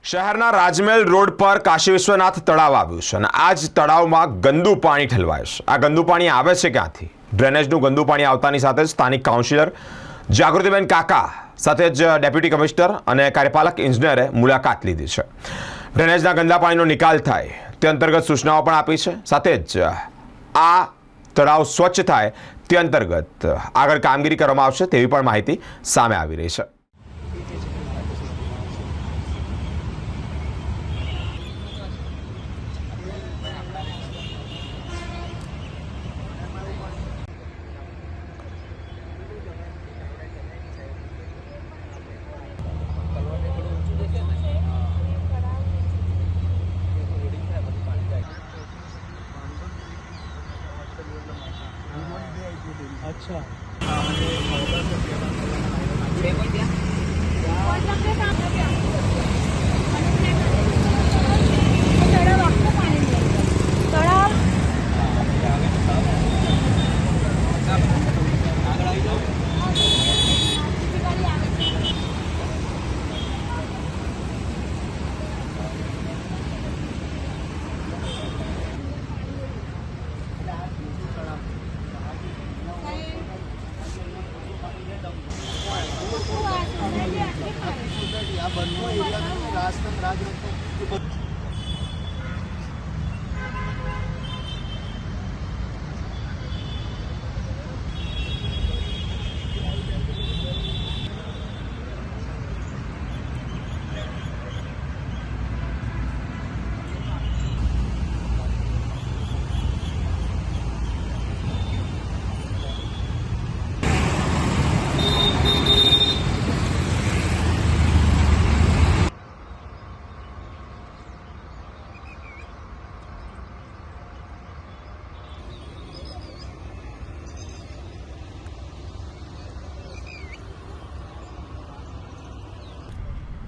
શહેરના રાજમહેલ રોડ પર કાશી વિશ્વનાથ તળાવ આવ્યું છે અને આ જ તળાવમાં ગંદુ પાણી ઠલવાય છે। આ ગંદુ પાણી આવે છે ક્યાંથી? ડ્રેનેજનું ગંદુ પાણી આવતાની સાથે જ સ્થાનિક કાઉન્સિલર જાગૃતિબેન કાકા સાથે જ ડેપ્યુટી કમિશનર અને કાર્યપાલક ઇજનેરે મુલાકાત લીધી છે। ડ્રેનેજના ગંદા પાણીનો નિકાલ થાય તે અંતર્ગત સૂચનાઓ પણ આપી છે। સાથે જ આ તળાવ સ્વચ્છ થાય તે અંતર્ગત આગળ કામગીરી કરવામાં આવશે તેવી પણ માહિતી સામે આવી રહી છે। अच्छा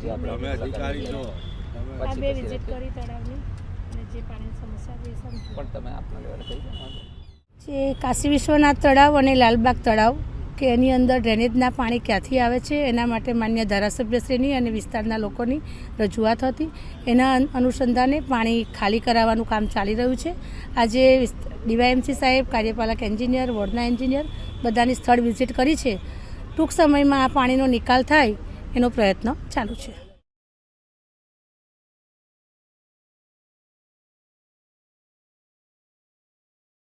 તમે અધિકારી છો આ બે વિઝિટ કરી તળાવની અને જે પાણીની સમસ્યા છે એ સમજો પણ તમે આપના લેવલે કહી દો જે કાશી વિશ્વનાથ તળાવ અને લાલબાગ તળાવ કે એની અંદર ડ્રેનેજના પાણી ક્યાંથી આવે છે એના માટે માન્ય ધારાસભ્યશ્રીની અને વિસ્તારના લોકોની રજૂઆત હતી। એના અનુસંધાને પાણી ખાલી કરાવવાનું કામ ચાલી રહ્યું છે। આજે ડીવાયએમસી સાહેબ, કાર્યપાલક એન્જિનિયર, વોર્ડના એન્જિનિયર બધાની સ્થળ વિઝિટ કરી છે। ટૂંક સમયમાં આ પાણીનો નિકાલ થાય એનો પ્રયત્ન ચાલુ છે।